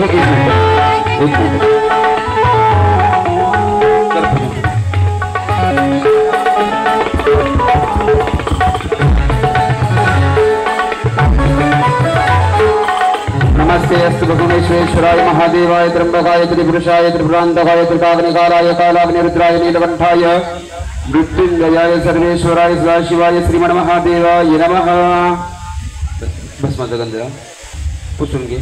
आहे एक मिनिट नमस्ते अस्तु भगवनेश्वराय महादेवाय त्र्यंबकाय त्रिपुरुषाय त्रिपुरांतकाय त्रिकाग्निकालाय कालाग्निरुद्राय नीलकंठाय मृत्युंजयाय सर्वेश्वराय सदाशिवाय श्रीमन्महादेवाय नमः। भस्माचा गंध पुसून घे।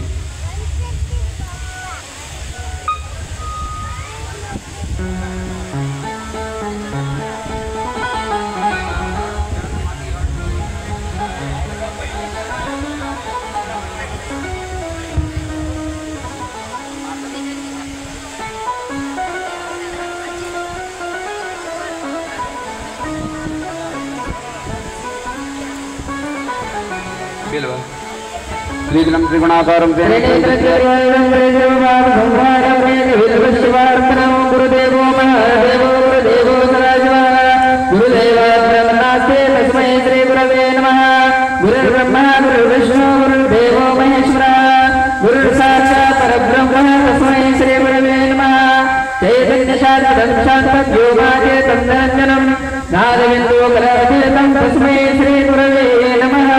त्रिगुणं त्रिगुणाकारं गुरुदेवो महादेवो गुरुदेवो गुरुदेवास्ते तस्मै श्री गुरवे नमः। गुरुर्ब्रह्मा गुरुर्विष्णु गुरुर्देवो महेश्वरः गुरुर्साक्षात् परब्रह्म तस्मै श्री गुरवे नमः। चैतन्यशास्त्रं तन्नरञ्जनं नादबिन्दु कलातीतं तस्मै श्री गुरवे नमः।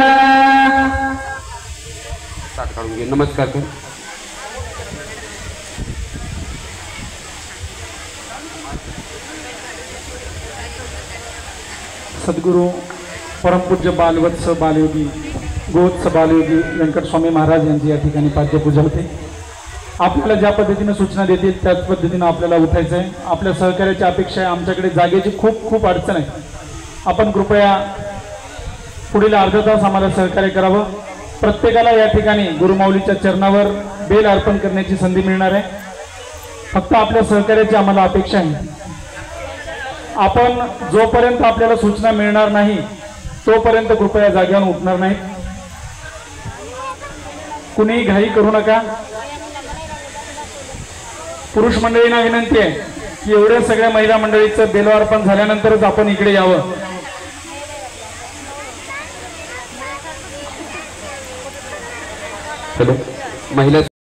नमस्कार कर। सद्गुरु परमपूज्य बालवत्स बालयोगी गोवत्स बालयोगी व्यंकट स्वामी महाराज यांची या ठिकाणी पाद्यपूजा होते। आपल्याला ज्या पद्धतीने सूचना देतील त्याच पद्धतीने आपल्याला उठायचं आहे। आपल्या सहकार्याची अपेक्षा आहे। आमच्याकडे जागेची खूप अडचण आहे। आपण कृपया पुढील अर्धा तास आम्हाला सहकार्य करावं। प्रत्येकाला या ठिकाणी गुरुमाऊलीच्या चरणावर बेल अर्पण करण्याची संधी मिळणार आहे। फक्त आपल्या सहकार्याची आम्हाला अपेक्षा आहे। आपण जोपर्यंत आपल्याला सूचना मिळणार नाही तोपर्यंत कृपया जागेवरून उठणार नाही। कुणीही घाई करू नका। पुरुष मंडळींना विनंती आहे की एवढ्या सगळ्या महिला मंडळीचं बेल अर्पण झाल्यानंतरच आपण इकडे यावं। महिला